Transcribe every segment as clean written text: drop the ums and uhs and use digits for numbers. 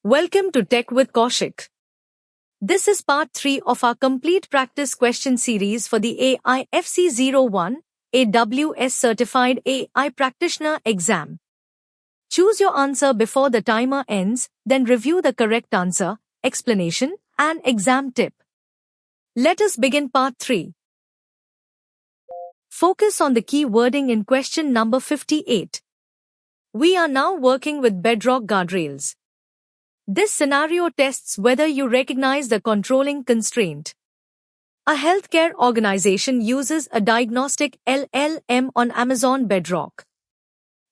Welcome to Tech with Kaushik. This is part 3 of our complete practice question series for the AIF-C01 AWS Certified AI Practitioner exam. Choose your answer before the timer ends, then review the correct answer, explanation, and exam tip. Let us begin part 3. Focus on the key wording in question number 58. We are now working with Bedrock guardrails. This scenario tests whether you recognize the controlling constraint. A healthcare organization uses a diagnostic LLM on Amazon Bedrock.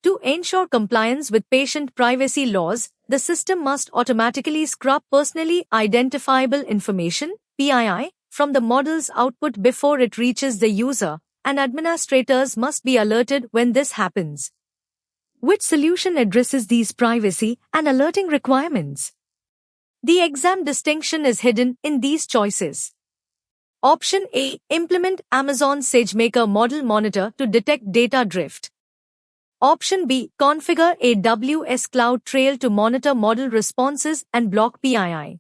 To ensure compliance with patient privacy laws, the system must automatically scrub personally identifiable information, PII, from the model's output before it reaches the user, and administrators must be alerted when this happens. Which solution addresses these privacy and alerting requirements? The exam distinction is hidden in these choices. Option A. Implement Amazon SageMaker Model Monitor to detect data drift. Option B. Configure AWS CloudTrail to monitor model responses and block PII.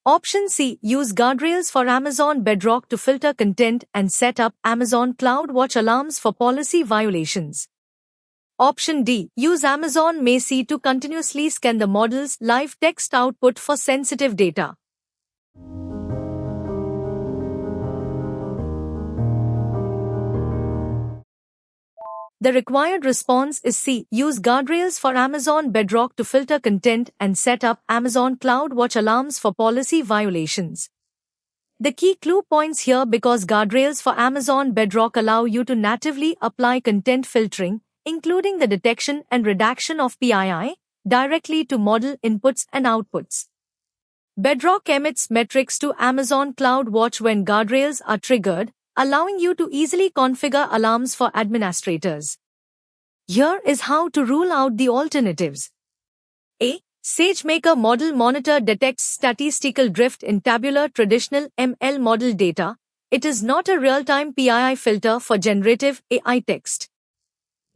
Option C. Use guardrails for Amazon Bedrock to filter content and set up Amazon CloudWatch alarms for policy violations. Option D. Use Amazon Macy to continuously scan the model's live text output for sensitive data. The required response is C. Use guardrails for Amazon Bedrock to filter content and set up Amazon CloudWatch alarms for policy violations. The key clue points here because guardrails for Amazon Bedrock allow you to natively apply content filtering, including the detection and redaction of PII, directly to model inputs and outputs. Bedrock emits metrics to Amazon CloudWatch when guardrails are triggered, allowing you to easily configure alarms for administrators. Here is how to rule out the alternatives. A. SageMaker Model Monitor detects statistical drift in tabular traditional ML model data. It is not a real-time PII filter for generative AI text.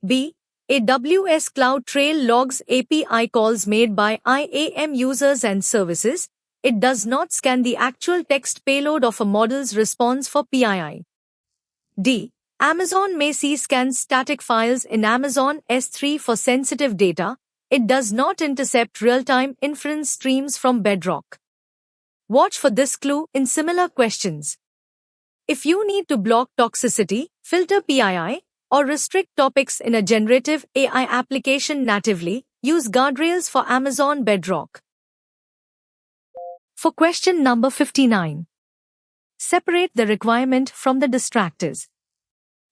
B. AWS CloudTrail logs API calls made by IAM users and services. It does not scan the actual text payload of a model's response for PII. D. Amazon Macy scans static files in Amazon S3 for sensitive data. It does not intercept real-time inference streams from Bedrock. Watch for this clue in similar questions. If you need to block toxicity, filter PII, or restrict topics in a generative AI application natively, use guardrails for Amazon Bedrock. For question number 59. Separate the requirement from the distractors.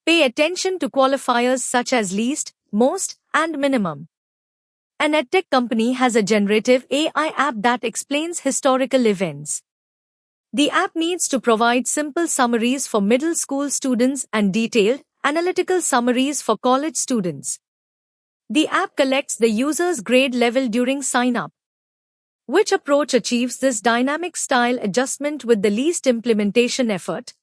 Pay attention to qualifiers such as least, most, and minimum. An edtech company has a generative AI app that explains historical events. The app needs to provide simple summaries for middle school students and detailed, analytical summaries for college students. The app collects the user's grade level during sign-up. Which approach achieves this dynamic style adjustment with the least implementation effort?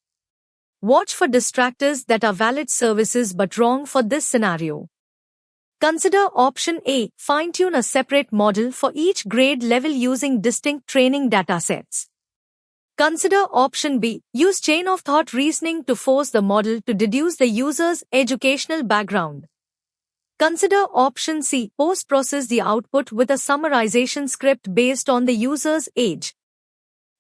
Watch for distractors that are valid services but wrong for this scenario. Consider option A. Fine-tune a separate model for each grade level using distinct training datasets. Consider option B. Use chain-of-thought reasoning to force the model to deduce the user's educational background. Consider option C. Post-process the output with a summarization script based on the user's age.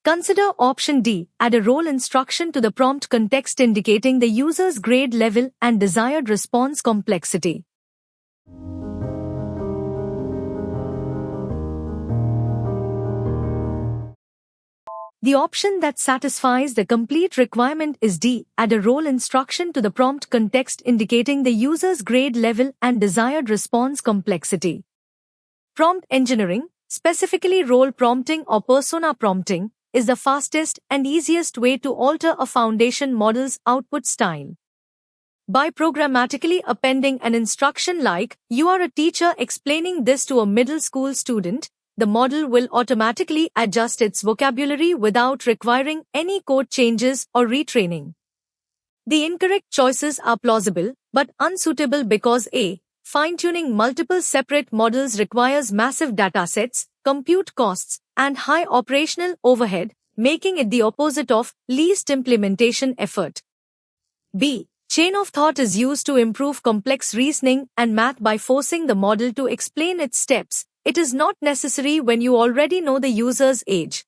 Consider option D. Add a role instruction to the prompt context indicating the user's grade level and desired response complexity. The option that satisfies the complete requirement is D. Add a role instruction to the prompt context indicating the user's grade level and desired response complexity. Prompt engineering, specifically role prompting or persona prompting, is the fastest and easiest way to alter a foundation model's output style. By programmatically appending an instruction like, "You are a teacher," explaining this to a middle school student, the model will automatically adjust its vocabulary without requiring any code changes or retraining. The incorrect choices are plausible, but unsuitable because A. Fine-tuning multiple separate models requires massive datasets, compute costs, and high operational overhead, making it the opposite of least implementation effort. B. Chain of thought is used to improve complex reasoning and math by forcing the model to explain its steps. It is not necessary when you already know the user's age.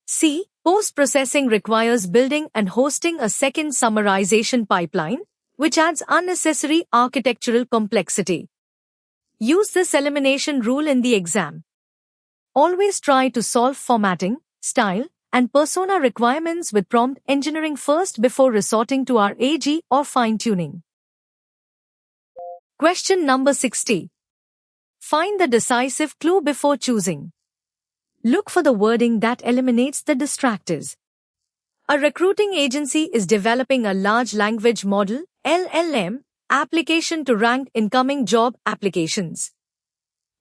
C. Post-processing requires building and hosting a second summarization pipeline, which adds unnecessary architectural complexity. Use this elimination rule in the exam. Always try to solve formatting, style, and persona requirements with prompt engineering first before resorting to RAG or fine-tuning. Question number 60. Find the decisive clue before choosing. Look for the wording that eliminates the distractors. A recruiting agency is developing a large language model, LLM, application to rank incoming job applications.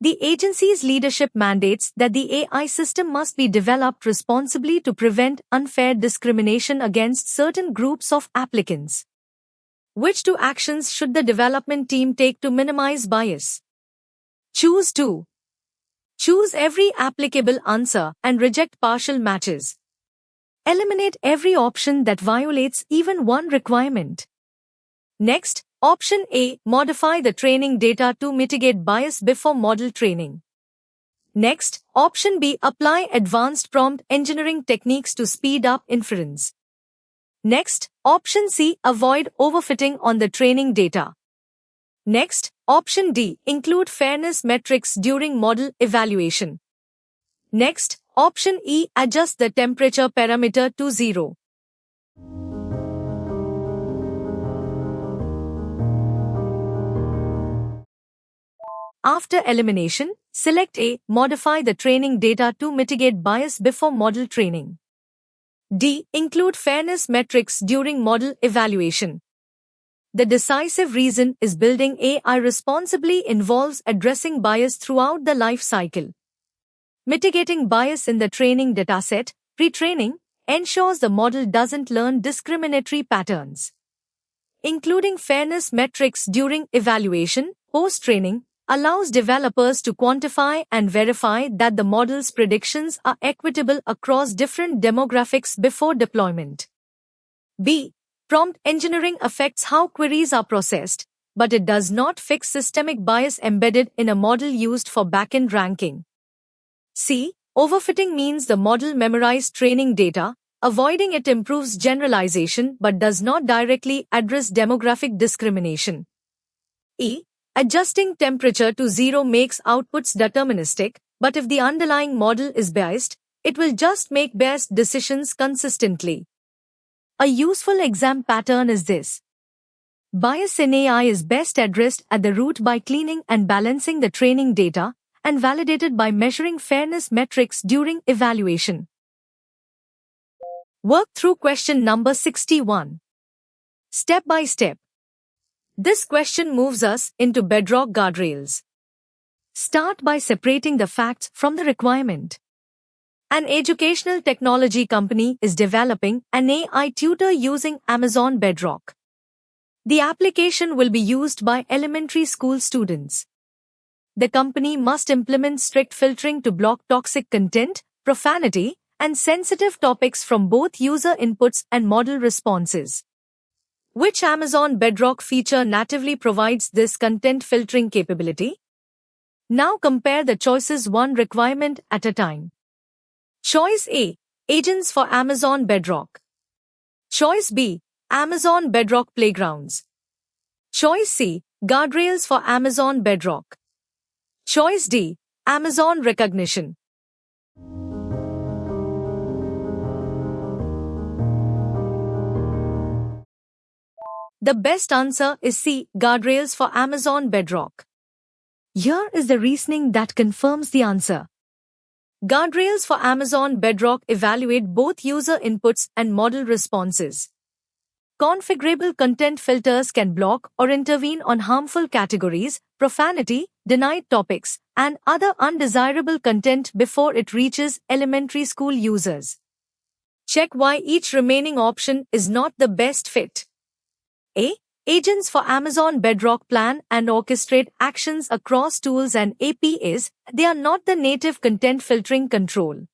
The agency's leadership mandates that the AI system must be developed responsibly to prevent unfair discrimination against certain groups of applicants. Which two actions should the development team take to minimize bias? Choose 2. Choose every applicable answer and reject partial matches. Eliminate every option that violates even one requirement. Next, Option A. Modify the training data to mitigate bias before model training. Next, Option B. Apply advanced prompt engineering techniques to speed up inference. Next, Option C. Avoid overfitting on the training data. Next, Option D. Include fairness metrics during model evaluation. Next, Option E. Adjust the temperature parameter to 0. After elimination, select A. Modify the training data to mitigate bias before model training. D. Include fairness metrics during model evaluation. The decisive reason is building AI responsibly involves addressing bias throughout the life cycle. Mitigating bias in the training dataset, pre-training, ensures the model doesn't learn discriminatory patterns. Including fairness metrics during evaluation, post-training, allows developers to quantify and verify that the model's predictions are equitable across different demographics before deployment. B. Prompt engineering affects how queries are processed, but it does not fix systemic bias embedded in a model used for backend ranking. C. Overfitting means the model memorized training data, avoiding it improves generalization but does not directly address demographic discrimination. E. Adjusting temperature to 0 makes outputs deterministic, but if the underlying model is biased, it will just make biased decisions consistently. A useful exam pattern is this. Bias in AI is best addressed at the root by cleaning and balancing the training data, and validated by measuring fairness metrics during evaluation. Work through question number 61. Step by step. This question moves us into Bedrock guardrails. Start by separating the facts from the requirement. An educational technology company is developing an AI tutor using Amazon Bedrock. The application will be used by elementary school students. The company must implement strict filtering to block toxic content, profanity, and sensitive topics from both user inputs and model responses. Which Amazon Bedrock feature natively provides this content filtering capability? Now compare the choices one requirement at a time. Choice A. Agents for Amazon Bedrock. Choice B. Amazon Bedrock Playgrounds. Choice C. Guardrails for Amazon Bedrock. Choice D. Amazon Recognition. The best answer is C. Guardrails for Amazon Bedrock. Here is the reasoning that confirms the answer. Guardrails for Amazon Bedrock evaluate both user inputs and model responses. Configurable content filters can block or intervene on harmful categories, profanity, denied topics, and other undesirable content before it reaches elementary school users. Check why each remaining option is not the best fit. A. Agents for Amazon Bedrock plan and orchestrate actions across tools and APIs. They are not the native content filtering control.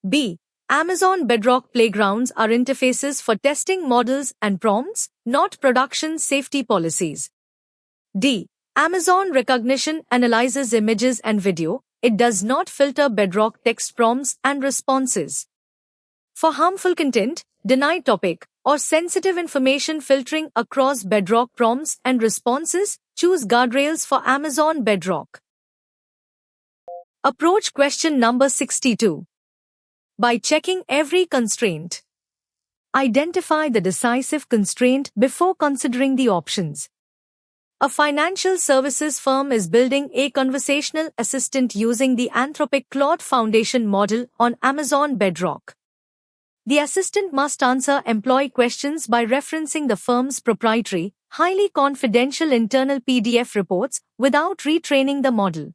B. Amazon Bedrock playgrounds are interfaces for testing models and prompts, not production safety policies. D. Amazon Recognition analyzes images and video. It does not filter Bedrock text prompts and responses. For harmful content, deny topic, or sensitive information filtering across Bedrock prompts and responses, choose guardrails for Amazon Bedrock. Approach question number 62. By checking every constraint. Identify the decisive constraint before considering the options. A financial services firm is building a conversational assistant using the Anthropic Claude Foundation model on Amazon Bedrock. The assistant must answer employee questions by referencing the firm's proprietary, highly confidential internal PDF reports without retraining the model.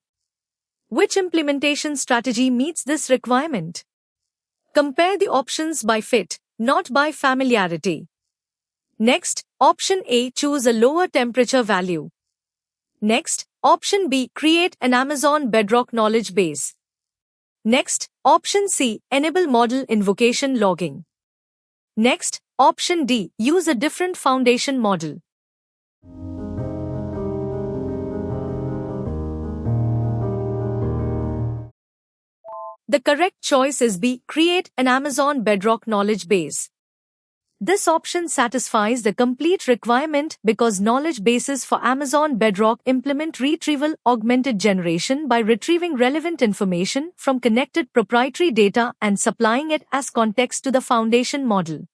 Which implementation strategy meets this requirement? Compare the options by fit, not by familiarity. Next, option A, choose a lower temperature value. Next, option B, create an Amazon Bedrock knowledge base. Next, option C, enable model invocation logging. Next, option D, use a different foundation model. The correct choice is B, create an Amazon Bedrock knowledge base. This option satisfies the complete requirement because knowledge bases for Amazon Bedrock implement retrieval augmented generation by retrieving relevant information from connected proprietary data and supplying it as context to the foundation model.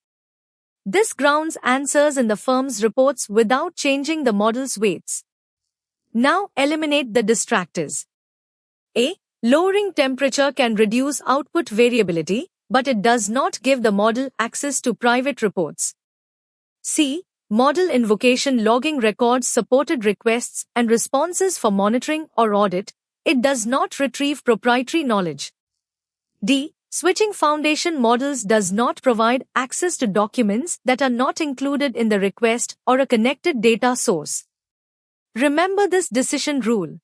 This grounds answers in the firm's reports without changing the model's weights. Now eliminate the distractors. A. Lowering temperature can reduce output variability, but it does not give the model access to private reports. C. Model invocation logging records supported requests and responses for monitoring or audit. It does not retrieve proprietary knowledge. D. Switching foundation models does not provide access to documents that are not included in the request or a connected data source. Remember this decision rule.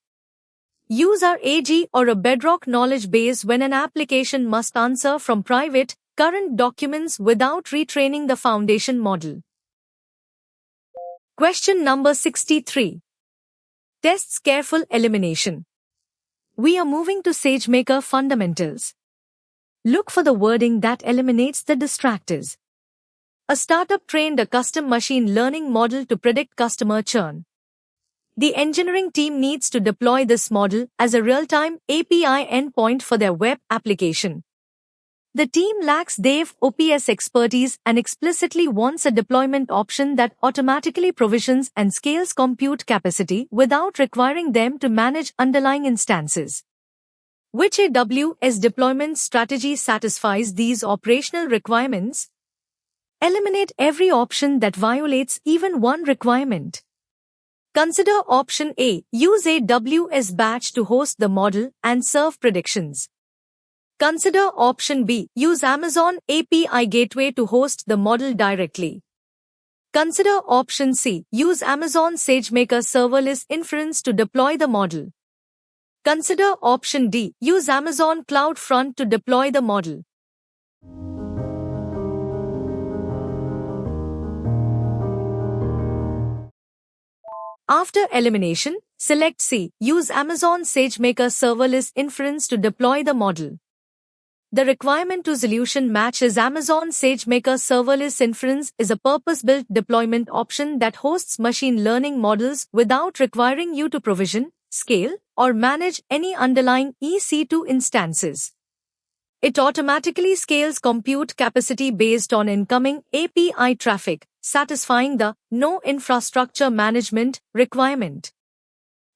Use our AG or a Bedrock knowledge base when an application must answer from private, current documents without retraining the foundation model. Question number 63. Tests careful elimination. We are moving to SageMaker fundamentals. Look for the wording that eliminates the distractors. A startup trained a custom machine learning model to predict customer churn. The engineering team needs to deploy this model as a real-time API endpoint for their web application. The team lacks DevOps expertise and explicitly wants a deployment option that automatically provisions and scales compute capacity without requiring them to manage underlying instances. Which AWS deployment strategy satisfies these operational requirements? Eliminate every option that violates even one requirement. Consider option A, use AWS batch to host the model and serve predictions. Consider option B, use Amazon API Gateway to host the model directly. Consider option C, use Amazon SageMaker serverless inference to deploy the model. Consider option D, use Amazon CloudFront to deploy the model. After elimination, select C. Use Amazon SageMaker serverless inference to deploy the model. The requirement to solution matches Amazon SageMaker serverless inference is a purpose-built deployment option that hosts machine learning models without requiring you to provision, scale, or manage any underlying EC2 instances. It automatically scales compute capacity based on incoming API traffic, satisfying the no infrastructure management requirement.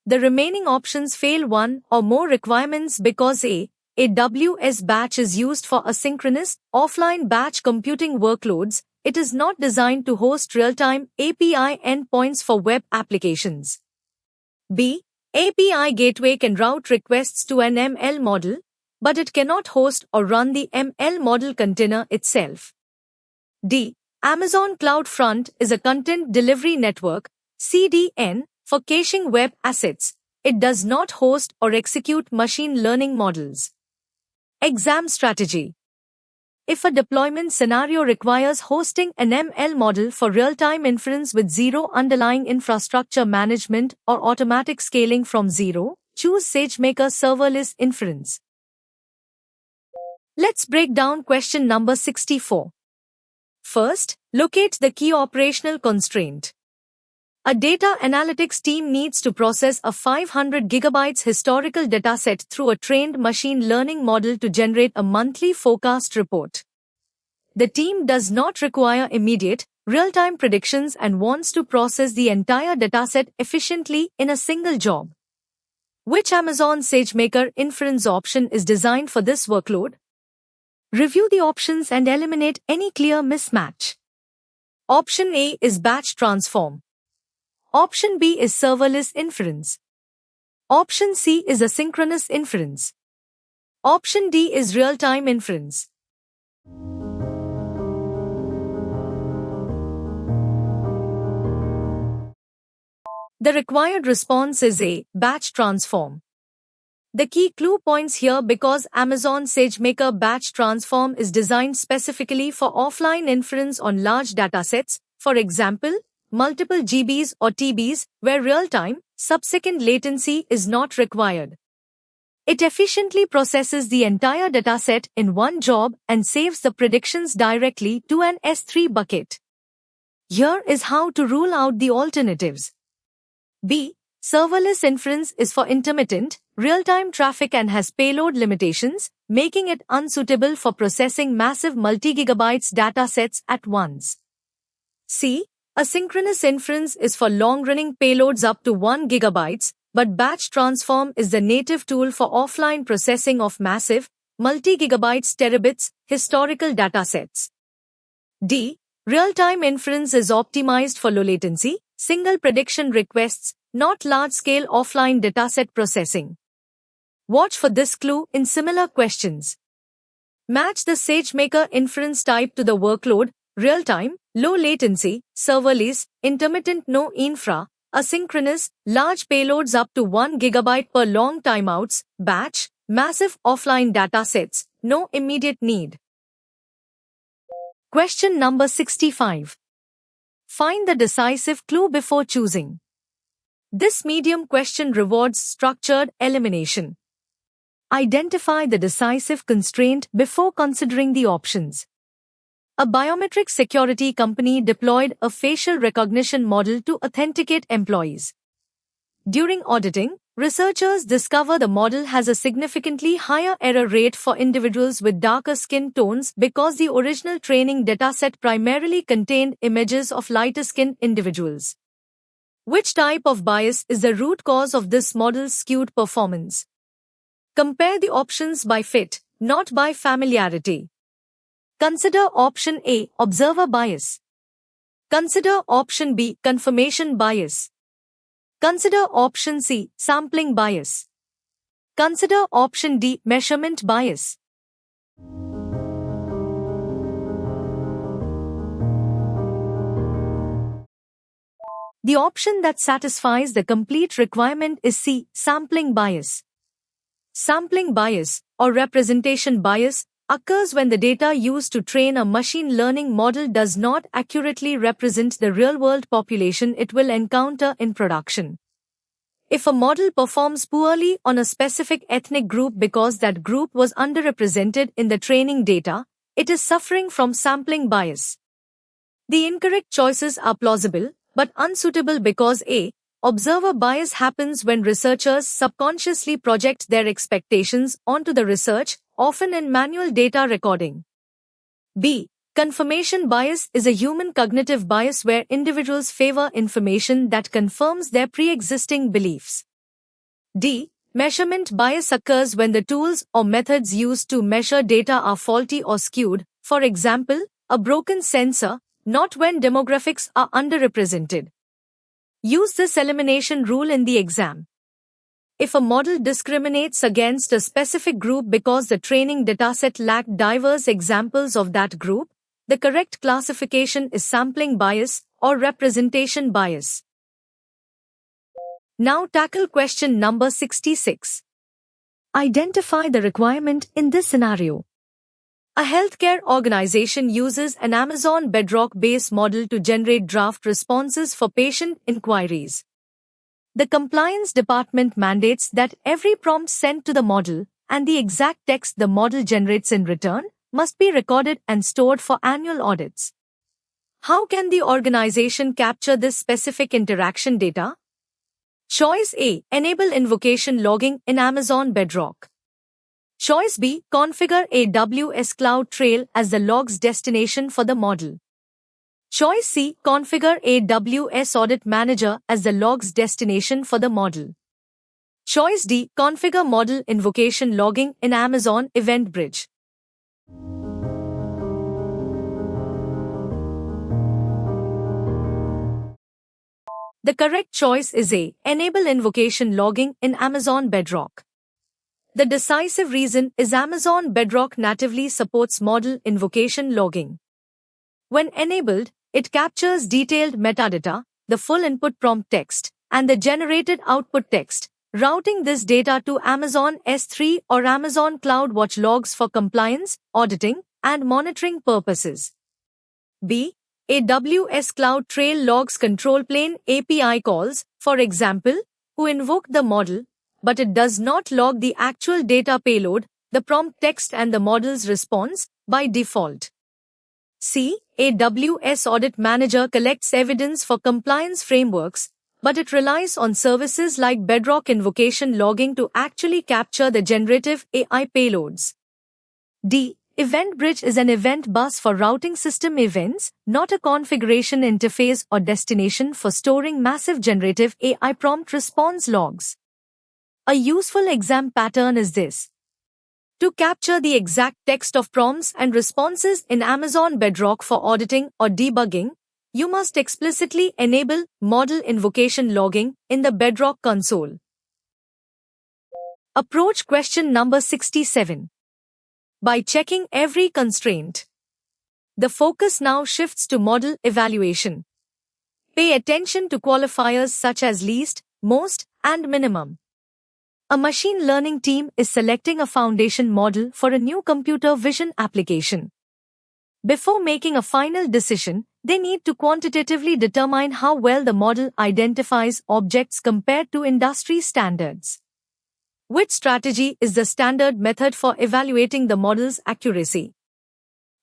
The remaining options fail one or more requirements because A. AWS batch is used for asynchronous, offline batch computing workloads. It is not designed to host real-time API endpoints for web applications. B. API Gateway can route requests to an ML model, but it cannot host or run the ML model container itself. D. Amazon CloudFront is a content delivery network, CDN, for caching web assets. It does not host or execute machine learning models. Exam strategy. If a deployment scenario requires hosting an ML model for real-time inference with zero underlying infrastructure management or automatic scaling from zero, choose SageMaker Serverless Inference. Let's break down question number 64. First, locate the key operational constraint. A data analytics team needs to process a 500 gigabytes historical dataset through a trained machine learning model to generate a monthly forecast report. The team does not require immediate, real-time predictions and wants to process the entire dataset efficiently in a single job. Which Amazon SageMaker inference option is designed for this workload? Review the options and eliminate any clear mismatch. Option A is batch transform. Option B is serverless inference. Option C is asynchronous inference. Option D is real-time inference. The required response is A, batch transform. The key clue points here because Amazon SageMaker Batch Transform is designed specifically for offline inference on large datasets, for example, multiple GBs or TBs, where real-time, sub-second latency is not required. It efficiently processes the entire dataset in one job and saves the predictions directly to an S3 bucket. Here is how to rule out the alternatives. B. Serverless inference is for intermittent, real-time traffic and has payload limitations, making it unsuitable for processing massive multi-gigabytes datasets at once. C. Asynchronous inference is for long-running payloads up to 1 gigabytes, but batch transform is the native tool for offline processing of massive, multi-gigabytes terabits, historical datasets. D. Real-time inference is optimized for low latency, single prediction requests, not large-scale offline dataset processing. Watch for this clue in similar questions. Match the SageMaker inference type to the workload: real-time, low latency, serverless, intermittent no infra, asynchronous, large payloads up to 1 gigabyte per long timeouts, batch, massive offline datasets, no immediate need. Question number 65. Find the decisive clue before choosing. This medium question rewards structured elimination. Identify the decisive constraint before considering the options. A biometric security company deployed a facial recognition model to authenticate employees. During auditing, researchers discover the model has a significantly higher error rate for individuals with darker skin tones because the original training dataset primarily contained images of lighter-skinned individuals. Which type of bias is the root cause of this model's skewed performance? Compare the options by fit, not by familiarity. Consider option A, observer bias. Consider option B, confirmation bias. Consider option C, sampling bias. Consider option D, measurement bias. The option that satisfies the complete requirement is C, sampling bias. Sampling bias, or representation bias, occurs when the data used to train a machine learning model does not accurately represent the real-world population it will encounter in production. If a model performs poorly on a specific ethnic group because that group was underrepresented in the training data, it is suffering from sampling bias. The incorrect choices are plausible, but unsuitable because A. Observer bias happens when researchers subconsciously project their expectations onto the research, often in manual data recording. B. Confirmation bias is a human cognitive bias where individuals favor information that confirms their pre-existing beliefs. D. Measurement bias occurs when the tools or methods used to measure data are faulty or skewed, for example, a broken sensor, not when demographics are underrepresented. Use this elimination rule in the exam. If a model discriminates against a specific group because the training dataset lacked diverse examples of that group, The correct classification is sampling bias or representation bias. Now tackle question number 66. Identify the requirement in this scenario. A healthcare organization uses an Amazon Bedrock-based model to generate draft responses for patient inquiries. The compliance department mandates that every prompt sent to the model and the exact text the model generates in return must be recorded and stored for annual audits. How can the organization capture this specific interaction data? Choice A. Enable invocation logging in Amazon Bedrock. Choice B. Configure AWS Cloud Trail as the logs destination for the model. Choice C. Configure AWS Audit Manager as the logs destination for the model. Choice D. Configure model invocation logging in Amazon EventBridge. The correct choice is A. Enable invocation logging in Amazon Bedrock. The decisive reason is Amazon Bedrock natively supports model invocation logging. When enabled, it captures detailed metadata, the full input prompt text, and the generated output text, routing this data to Amazon S3 or Amazon CloudWatch logs for compliance, auditing, and monitoring purposes. B. AWS Cloud Trail logs control plane API calls, for example, who invoke the model, but it does not log the actual data payload, the prompt text and the model's response, by default. C. AWS Audit Manager collects evidence for compliance frameworks, but it relies on services like Bedrock invocation logging to actually capture the generative AI payloads. D. EventBridge is an event bus for routing system events, not a configuration interface or destination for storing massive generative AI prompt response logs. A useful exam pattern is this. To capture the exact text of prompts and responses in Amazon Bedrock for auditing or debugging, you must explicitly enable model invocation logging in the Bedrock console. Approach question number 67. By checking every constraint. The focus now shifts to model evaluation. Pay attention to qualifiers such as least, most, and minimum. A machine learning team is selecting a foundation model for a new computer vision application. Before making a final decision, they need to quantitatively determine how well the model identifies objects compared to industry standards. Which strategy is the standard method for evaluating the model's accuracy?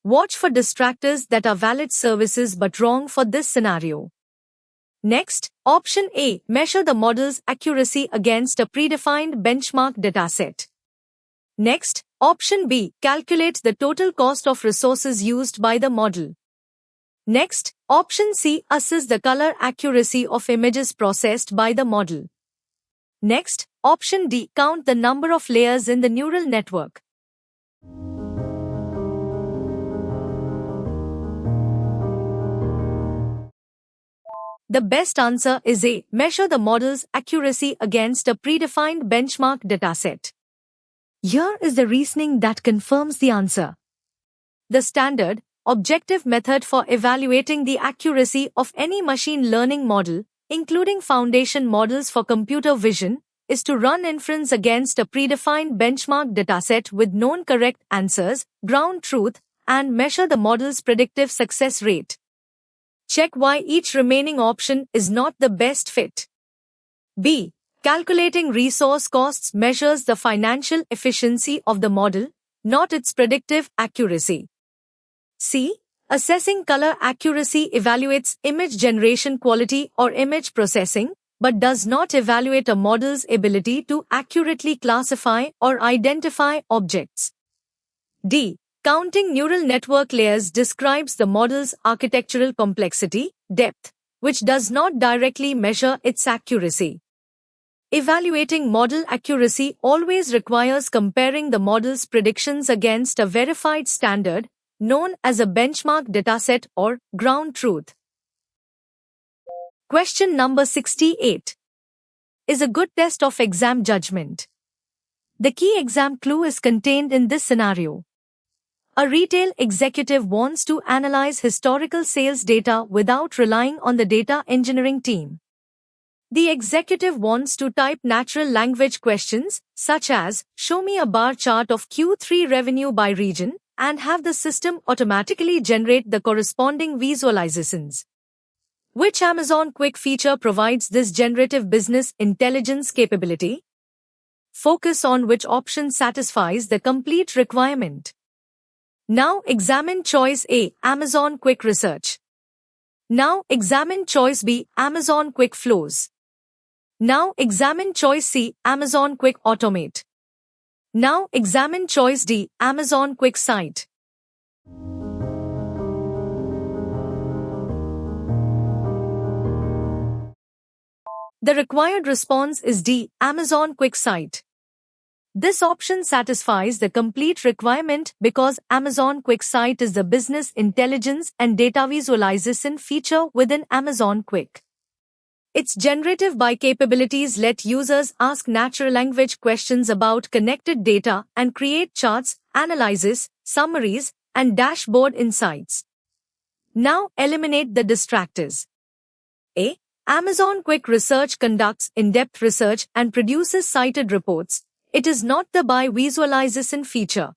Watch for distractors that are valid services but wrong for this scenario. Next, option A, measure the model's accuracy against a predefined benchmark dataset. Next, option B, calculate the total cost of resources used by the model. Next, option C, assess the color accuracy of images processed by the model. Next, option D, count the number of layers in the neural network. The best answer is A. Measure the model's accuracy against a predefined benchmark dataset. Here is the reasoning that confirms the answer. The standard, objective method for evaluating the accuracy of any machine learning model, including foundation models for computer vision, is to run inference against a predefined benchmark dataset with known correct answers, ground truth, and measure the model's predictive success rate. Check why each remaining option is not the best fit. B. Calculating resource costs measures the financial efficiency of the model, not its predictive accuracy. C. Assessing color accuracy evaluates image generation quality or image processing, but does not evaluate a model's ability to accurately classify or identify objects. D. Counting neural network layers describes the model's architectural complexity, depth, which does not directly measure its accuracy. Evaluating model accuracy always requires comparing the model's predictions against a verified standard, known as a benchmark dataset or ground truth. Question number 68 is a good test of exam judgment. The key exam clue is contained in this scenario. A retail executive wants to analyze historical sales data without relying on the data engineering team. The executive wants to type natural language questions, such as, "Show me a bar chart of Q3 revenue by region," and have the system automatically generate the corresponding visualizations. Which Amazon Quick feature provides this generative business intelligence capability? Focus on which option satisfies the complete requirement. Now examine choice A, Amazon Quick Research. Now examine choice B, Amazon Quick Flows. Now examine choice C, Amazon Quick Automate. Now examine choice D, Amazon Quick Site. The required response is D, Amazon Quick Site. This option satisfies the complete requirement because Amazon Quick Site is the business intelligence and data visualization feature within Amazon Quick. Its generative by capabilities let users ask natural language questions about connected data and create charts, analyses, summaries, and dashboard insights. Now eliminate the distractors. A. Amazon Quick Research conducts in-depth research and produces cited reports. It is not the by visualization feature.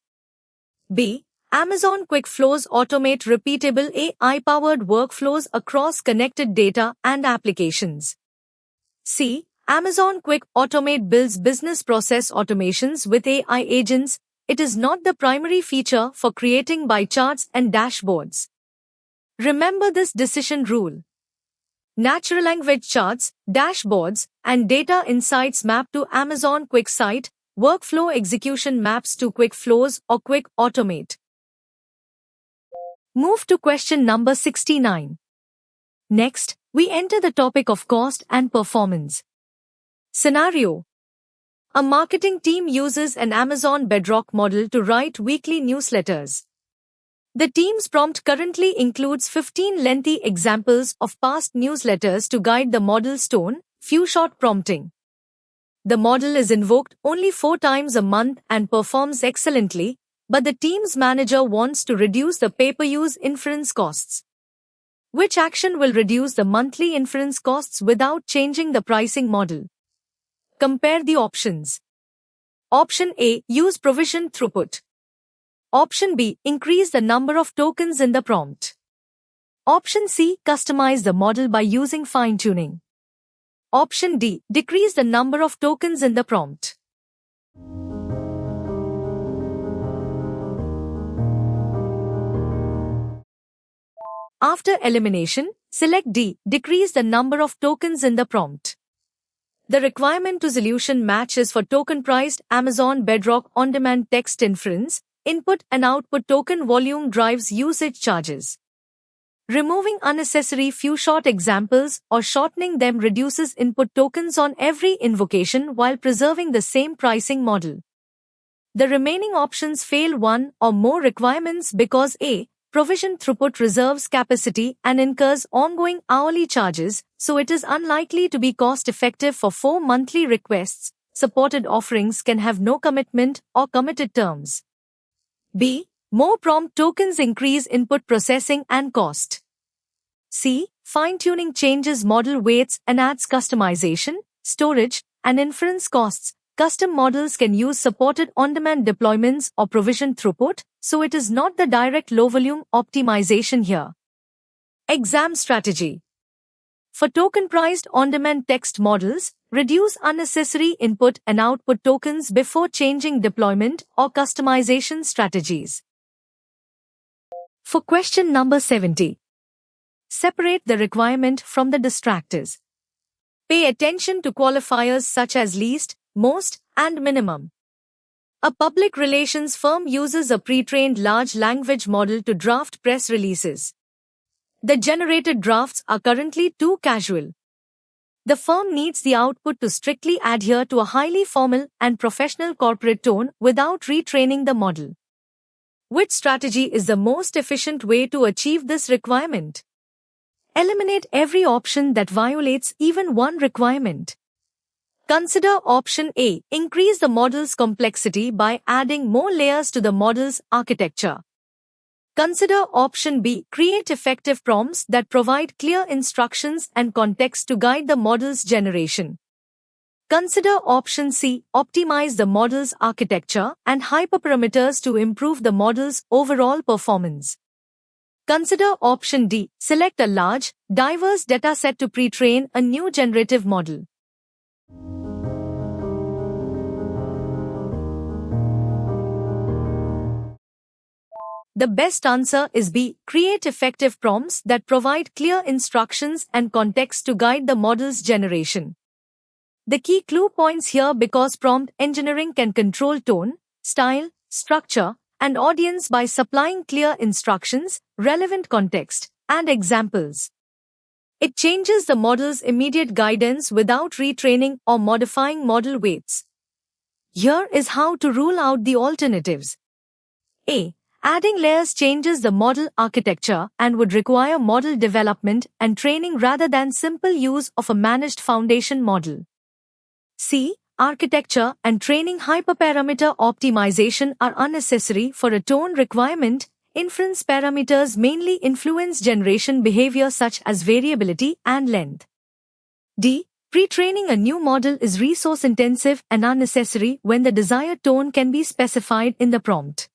B. Amazon Quick Flows automate repeatable AI-powered workflows across connected data and applications. C. Amazon Quick Automate builds business process automations with AI agents. It is not the primary feature for creating by charts and dashboards. Remember this decision rule. Natural language charts, dashboards, and data insights map to Amazon Quick Site. Workflow execution maps to Quick Flows or Quick Automate. Move to question number 69. Next, we enter the topic of cost and performance. Scenario. A marketing team uses an Amazon Bedrock model to write weekly newsletters. The team's prompt currently includes 15 lengthy examples of past newsletters to guide the model's tone, few-shot prompting. The model is invoked only 4 times a month and performs excellently, but the team's manager wants to reduce the pay-per-use inference costs. Which action will reduce the monthly inference costs without changing the pricing model? Compare the options. Option A, use provision throughput. Option B, increase the number of tokens in the prompt. Option C, customize the model by using fine-tuning. Option D, decrease the number of tokens in the prompt. After elimination, select D, decrease the number of tokens in the prompt. The requirement to solution match is for token-priced Amazon Bedrock on-demand text inference. Input and output token volume drives usage charges. Removing unnecessary few-shot examples or shortening them reduces input tokens on every invocation while preserving the same pricing model. The remaining options fail one or more requirements because A. Provision throughput reserves capacity and incurs ongoing hourly charges, so it is unlikely to be cost-effective for 4 monthly requests. Supported offerings can have no commitment or committed terms. B. More prompt tokens increase input processing and cost. C. Fine-tuning changes model weights and adds customization, storage, and inference costs. Custom models can use supported on-demand deployments or provision throughput, so it is not the direct low-volume optimization here. Exam strategy. For token-priced on-demand text models, reduce unnecessary input and output tokens before changing deployment or customization strategies. For question number 70. Separate the requirement from the distractors. Pay attention to qualifiers such as least, most, and minimum. A public relations firm uses a pre-trained large language model to draft press releases. The generated drafts are currently too casual. The firm needs the output to strictly adhere to a highly formal and professional corporate tone without retraining the model. Which strategy is the most efficient way to achieve this requirement? Eliminate every option that violates even one requirement. Consider option A. Increase the model's complexity by adding more layers to the model's architecture. Consider option B. Create effective prompts that provide clear instructions and context to guide the model's generation. Consider option C. Optimize the model's architecture and hyperparameters to improve the model's overall performance. Consider option D. Select a large, diverse dataset to pre-train a new generative model. The best answer is B. Create effective prompts that provide clear instructions and context to guide the model's generation. The key clue points here because prompt engineering can control tone, style, structure, and audience by supplying clear instructions, relevant context, and examples. It changes the model's immediate guidance without retraining or modifying model weights. Here is how to rule out the alternatives. A. Adding layers changes the model architecture and would require model development and training rather than simple use of a managed foundation model. C. Architecture and training hyperparameter optimization are unnecessary for a tone requirement. Inference parameters mainly influence generation behavior such as variability and length. D. Pre-training a new model is resource-intensive and unnecessary when the desired tone can be specified in the prompt.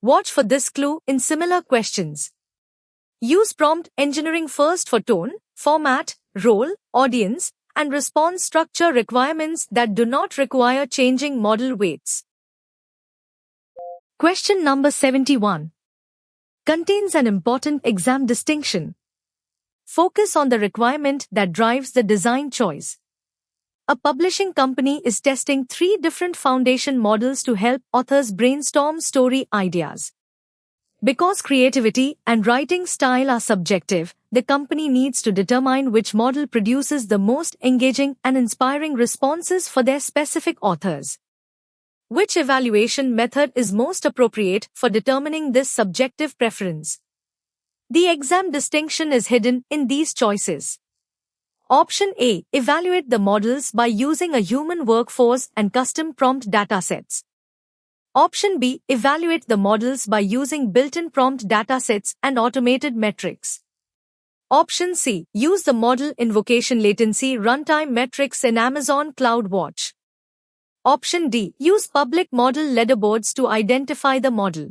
Watch for this clue in similar questions. Use prompt engineering first for tone, format, role, audience, and response structure requirements that do not require changing model weights. Question number 71 contains an important exam distinction. Focus on the requirement that drives the design choice. A publishing company is testing 3 different foundation models to help authors brainstorm story ideas. Because creativity and writing style are subjective, the company needs to determine which model produces the most engaging and inspiring responses for their specific authors. Which evaluation method is most appropriate for determining this subjective preference? The exam distinction is hidden in these choices. Option A. Evaluate the models by using a human workforce and custom prompt datasets. Option B. Evaluate the models by using built-in prompt datasets and automated metrics. Option C. Use the model invocation latency runtime metrics in Amazon CloudWatch. Option D. Use public model leaderboards to identify the model.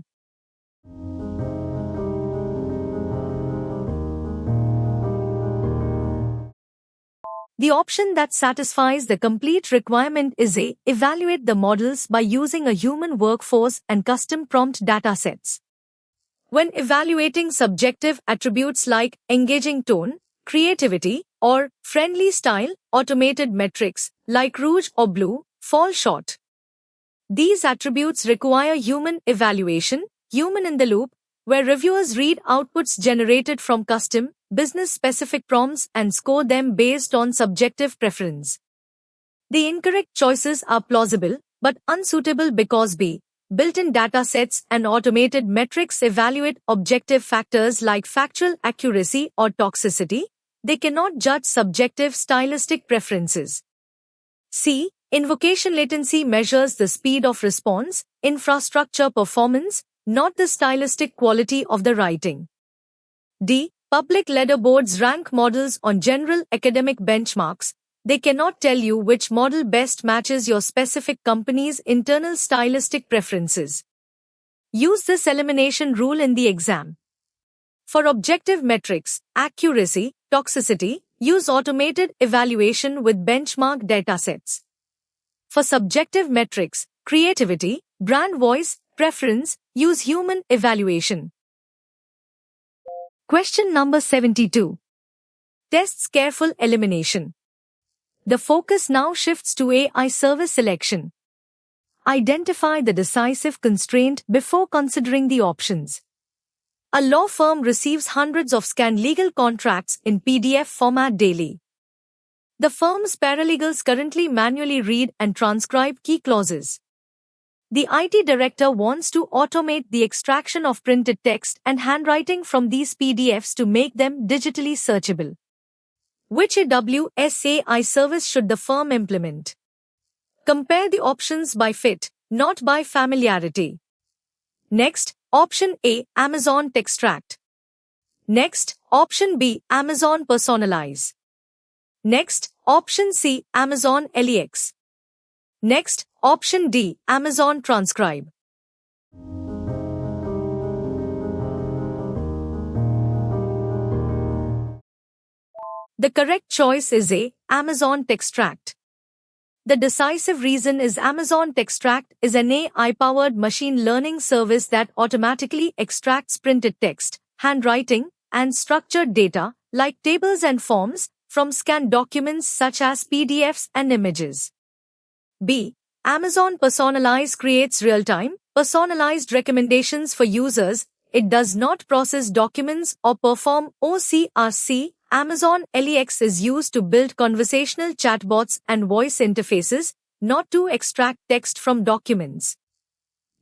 The option that satisfies the complete requirement is A. Evaluate the models by using a human workforce and custom prompt datasets. When evaluating subjective attributes like engaging tone, creativity, or friendly style, automated metrics like rouge or blue fall short. These attributes require human evaluation, human in the loop, where reviewers read outputs generated from custom, business-specific prompts and score them based on subjective preference. The incorrect choices are plausible, but unsuitable because B. Built-in datasets and automated metrics evaluate objective factors like factual accuracy or toxicity. They cannot judge subjective stylistic preferences. C. Invocation latency measures the speed of response, infrastructure performance, not the stylistic quality of the writing. D. Public leaderboards rank models on general academic benchmarks. They cannot tell you which model best matches your specific company's internal stylistic preferences. Use this elimination rule in the exam. For objective metrics, accuracy, toxicity, use automated evaluation with benchmark datasets. For subjective metrics, creativity, brand voice, preference, use human evaluation. Question number 72. Tests careful elimination. The focus now shifts to AI service selection. Identify the decisive constraint before considering the options. A law firm receives hundreds of scanned legal contracts in PDF format daily. The firm's paralegals currently manually read and transcribe key clauses. The IT director wants to automate the extraction of printed text and handwriting from these PDFs to make them digitally searchable. Which AWS AI service should the firm implement? Compare the options by fit, not by familiarity. Next, Option A, Amazon Textract. Next, option B, Amazon Personalize. Next, option C, Amazon LEX. Next, option D, Amazon Transcribe. The correct choice is A, Amazon Textract. The decisive reason is Amazon Textract is an AI-powered machine learning service that automatically extracts printed text, handwriting, and structured data, like tables and forms, from scanned documents such as PDFs and images. B. Amazon Personalize creates real-time, personalized recommendations for users. It does not process documents or perform OCRC. Amazon LEX is used to build conversational chatbots and voice interfaces, not to extract text from documents.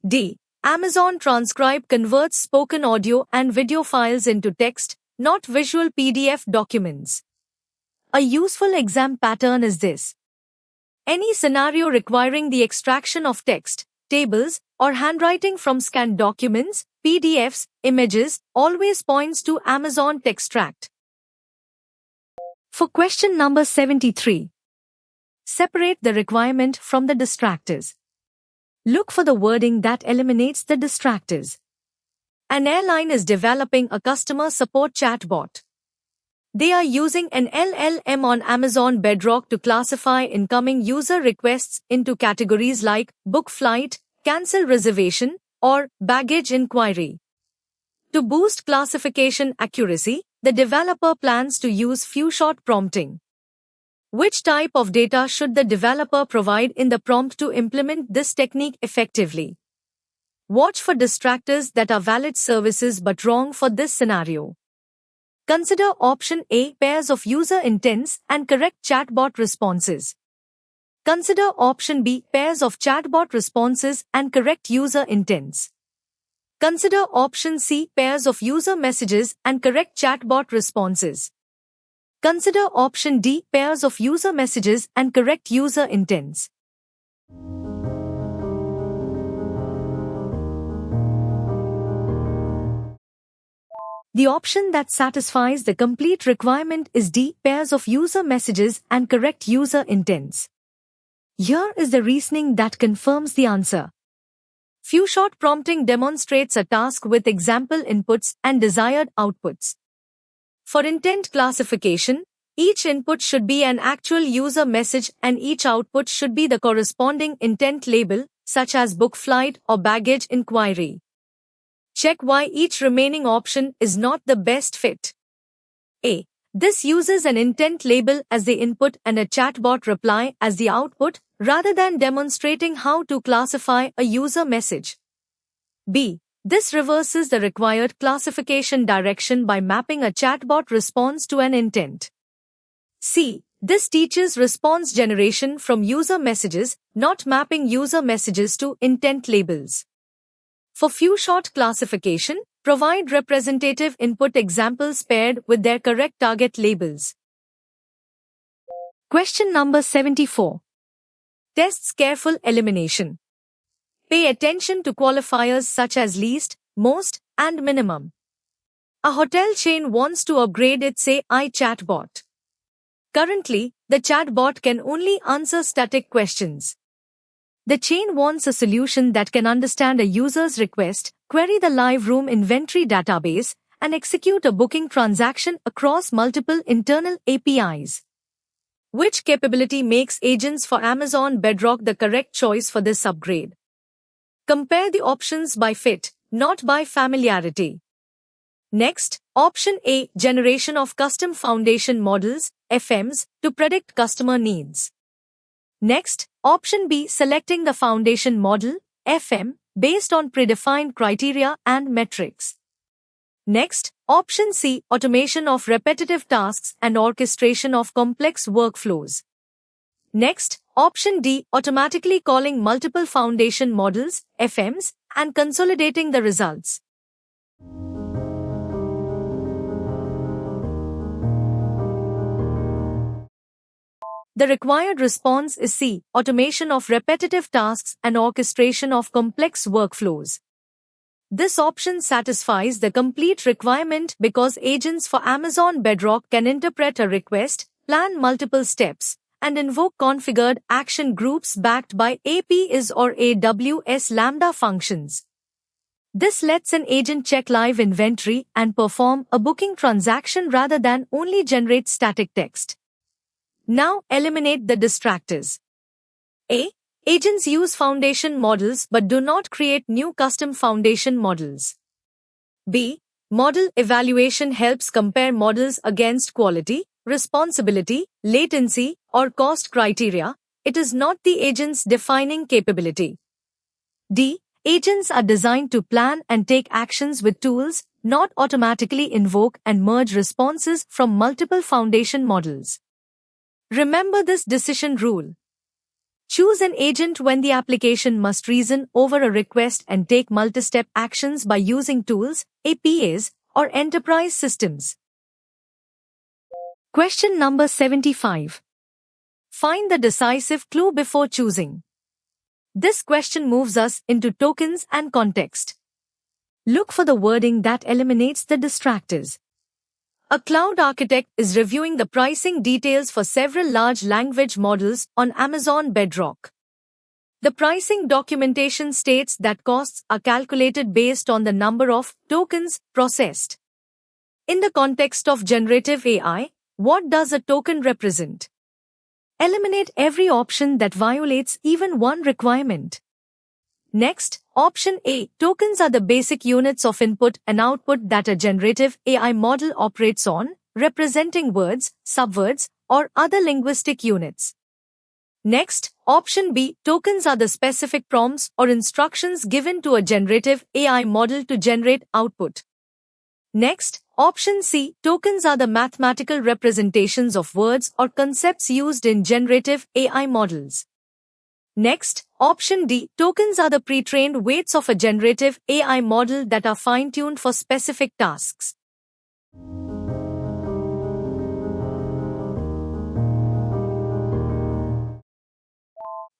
D. Amazon Transcribe converts spoken audio and video files into text, not visual PDF documents. A useful exam pattern is this. Any scenario requiring the extraction of text, tables, or handwriting from scanned documents, PDFs, images, always points to Amazon Textract. For question number 73. Separate the requirement from the distractors. Look for the wording that eliminates the distractors. An airline is developing a customer support chatbot. They are using an LLM on Amazon Bedrock to classify incoming user requests into categories like book flight, cancel reservation, or baggage inquiry. To boost classification accuracy, the developer plans to use few-shot prompting. Which type of data should the developer provide in the prompt to implement this technique effectively? Watch for distractors that are valid services but wrong for this scenario. Consider option A, pairs of user intents and correct chatbot responses. Consider option B, pairs of chatbot responses and correct user intents. Consider option C, pairs of user messages and correct chatbot responses. Consider option D, pairs of user messages and correct user intents. The option that satisfies the complete requirement is D, pairs of user messages and correct user intents. Here is the reasoning that confirms the answer. Few-shot prompting demonstrates a task with example inputs and desired outputs. For intent classification, each input should be an actual user message and each output should be the corresponding intent label, such as book flight or baggage inquiry. Check why each remaining option is not the best fit. A. This uses an intent label as the input and a chatbot reply as the output, rather than demonstrating how to classify a user message. B. This reverses the required classification direction by mapping a chatbot response to an intent. C. This teaches response generation from user messages, not mapping user messages to intent labels. For few-shot classification, provide representative input examples paired with their correct target labels. Question number 74. Tests careful elimination. Pay attention to qualifiers such as least, most, and minimum. A hotel chain wants to upgrade its AI chatbot. Currently, the chatbot can only answer static questions. The chain wants a solution that can understand a user's request, query the live room inventory database, and execute a booking transaction across multiple internal APIs. Which capability makes agents for Amazon Bedrock the correct choice for this upgrade? Compare the options by fit, not by familiarity. Next, option A, generation of custom foundation models, FMs, to predict customer needs. Next, option B, selecting the foundation model, FM, based on predefined criteria and metrics. Next, option C, automation of repetitive tasks and orchestration of complex workflows. Next, option D, automatically calling multiple foundation models, FMs, and consolidating the results. The required response is C, automation of repetitive tasks and orchestration of complex workflows. This option satisfies the complete requirement because agents for Amazon Bedrock can interpret a request, plan multiple steps, and invoke configured action groups backed by APIs or AWS Lambda functions. This lets an agent check live inventory and perform a booking transaction rather than only generate static text. Now eliminate the distractors. A. Agents use foundation models but do not create new custom foundation models. B. Model evaluation helps compare models against quality, responsibility, latency, or cost criteria. It is not the agent's defining capability. D. Agents are designed to plan and take actions with tools, not automatically invoke and merge responses from multiple foundation models. Remember this decision rule. Choose an agent when the application must reason over a request and take multi-step actions by using tools, APIs, or enterprise systems. Question number 75. Find the decisive clue before choosing. This question moves us into tokens and context. Look for the wording that eliminates the distractors. A cloud architect is reviewing the pricing details for several large language models on Amazon Bedrock. The pricing documentation states that costs are calculated based on the number of tokens processed. In the context of generative AI, what does a token represent? Eliminate every option that violates even one requirement. Next, option A. Tokens are the basic units of input and output that a generative AI model operates on, representing words, subwords, or other linguistic units. Next, option B. Tokens are the specific prompts or instructions given to a generative AI model to generate output. Next, option C. Tokens are the mathematical representations of words or concepts used in generative AI models. Next, option D. Tokens are the pre-trained weights of a generative AI model that are fine-tuned for specific tasks.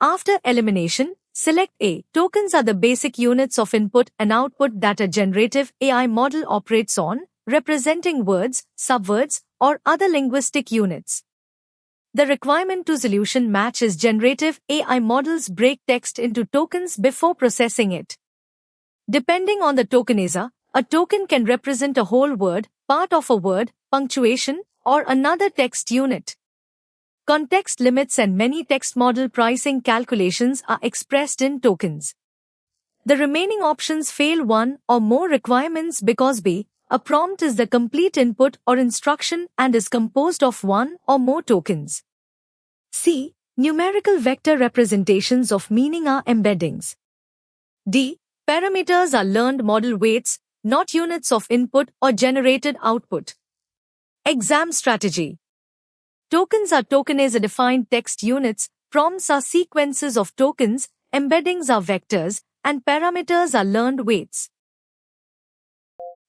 After elimination, select A. Tokens are the basic units of input and output that a generative AI model operates on, representing words, subwords, or other linguistic units. The requirement to solution match is generative AI models break text into tokens before processing it. Depending on the tokenizer, a token can represent a whole word, part of a word, punctuation, or another text unit. Context limits and many text model pricing calculations are expressed in tokens. The remaining options fail one or more requirements because B. A prompt is the complete input or instruction and is composed of one or more tokens. C. Numerical vector representations of meaning are embeddings. D. Parameters are learned model weights, not units of input or generated output. Exam strategy. Tokens are tokenizer-defined text units, prompts are sequences of tokens, embeddings are vectors, and parameters are learned weights.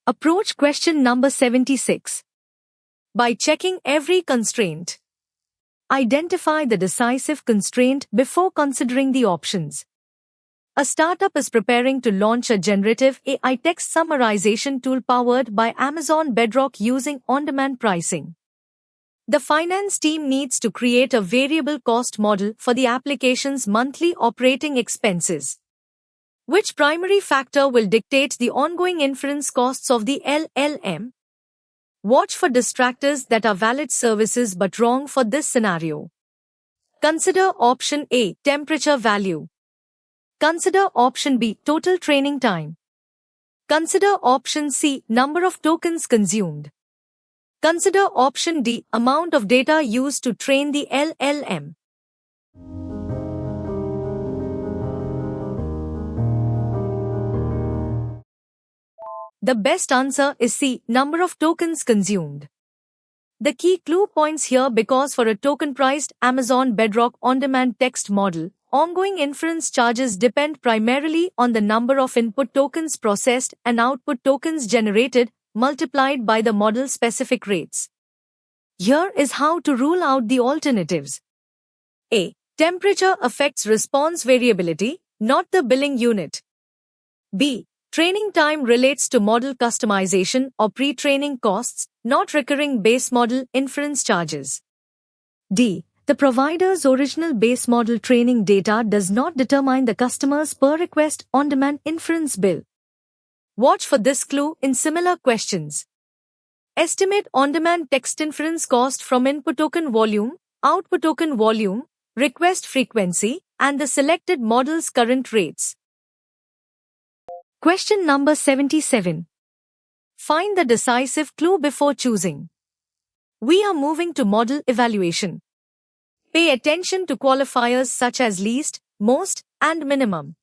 Approach question number 76. By checking every constraint. Identify the decisive constraint before considering the options. A startup is preparing to launch a generative AI text summarization tool powered by Amazon Bedrock using on-demand pricing. The finance team needs to create a variable cost model for the application's monthly operating expenses. Which primary factor will dictate the ongoing inference costs of the LLM? Watch for distractors that are valid services but wrong for this scenario. Consider option A, temperature value. Consider option B, total training time. Consider option C, number of tokens consumed. Consider option D, amount of data used to train the LLM. The best answer is C, number of tokens consumed. The key clue points here because for a token-priced Amazon Bedrock on-demand text model, ongoing inference charges depend primarily on the number of input tokens processed and output tokens generated, multiplied by the model-specific rates. Here is how to rule out the alternatives. A. Temperature affects response variability, not the billing unit. B. Training time relates to model customization or pre-training costs, not recurring base model inference charges. D. The provider's original base model training data does not determine the customer's per-request on-demand inference bill. Watch for this clue in similar questions. Estimate on-demand text inference cost from input token volume, output token volume, request frequency, and the selected model's current rates. Question number 77. Find the decisive clue before choosing. We are moving to model evaluation. Pay attention to qualifiers such as least, most, and minimum.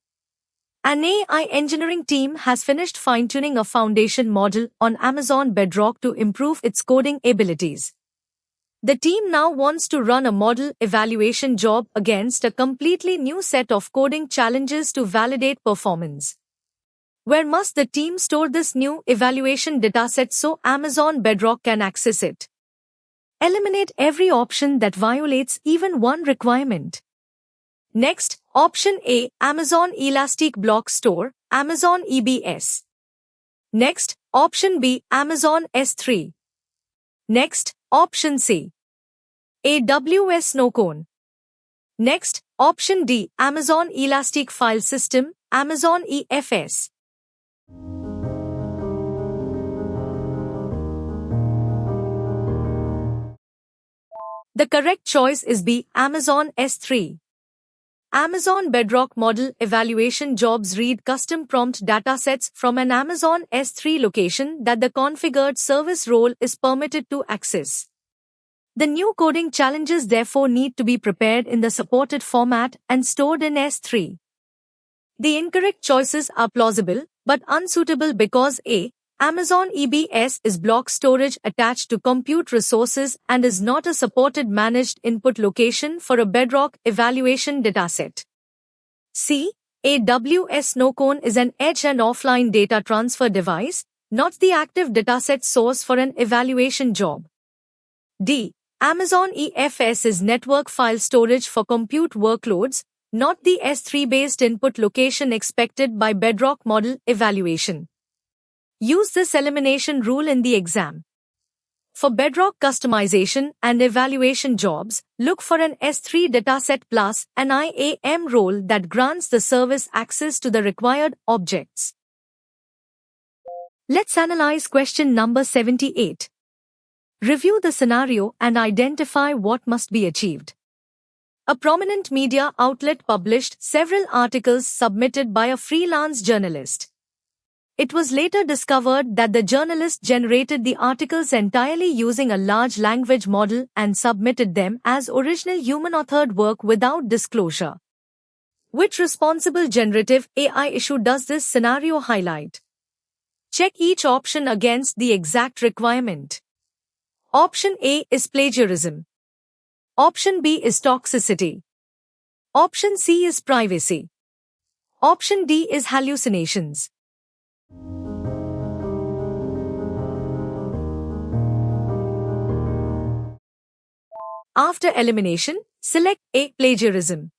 An AI engineering team has finished fine-tuning a foundation model on Amazon Bedrock to improve its coding abilities. The team now wants to run a model evaluation job against a completely new set of coding challenges to validate performance. Where must the team store this new evaluation dataset so Amazon Bedrock can access it? Eliminate every option that violates even one requirement. Next, option A, Amazon Elastic Block Store, Amazon EBS. Next, option B, Amazon S3. Next, option C, AWS Certified. Next, option D, Amazon Elastic File System, Amazon EFS. The correct choice is B, Amazon S3. Amazon Bedrock model evaluation jobs read custom prompt datasets from an Amazon S3 location that the configured service role is permitted to access. The new coding challenges therefore need to be prepared in the supported format and stored in S3. The incorrect choices are plausible, but unsuitable because A, Amazon EBS is block storage attached to compute resources and is not a supported managed input location for a Bedrock evaluation dataset. C, AWS Certified is an edge and offline data transfer device, not the active dataset source for an evaluation job. D, Amazon EFS is network file storage for compute workloads, not the S3-based input location expected by Bedrock model evaluation. Use this elimination rule in the exam. For Bedrock customization and evaluation jobs, look for an S3 dataset plus an IAM role that grants the service access to the required objects. Let's analyze question number 78. Review the scenario and identify what must be achieved. A prominent media outlet published several articles submitted by a freelance journalist. It was later discovered that the journalist generated the articles entirely using a large language model and submitted them as original human-authored work without disclosure. Which responsible generative AI issue does this scenario highlight? Check each option against the exact requirement. Option A is plagiarism. Option B is toxicity. Option C is privacy. Option D is hallucinations. After elimination, select A, plagiarism.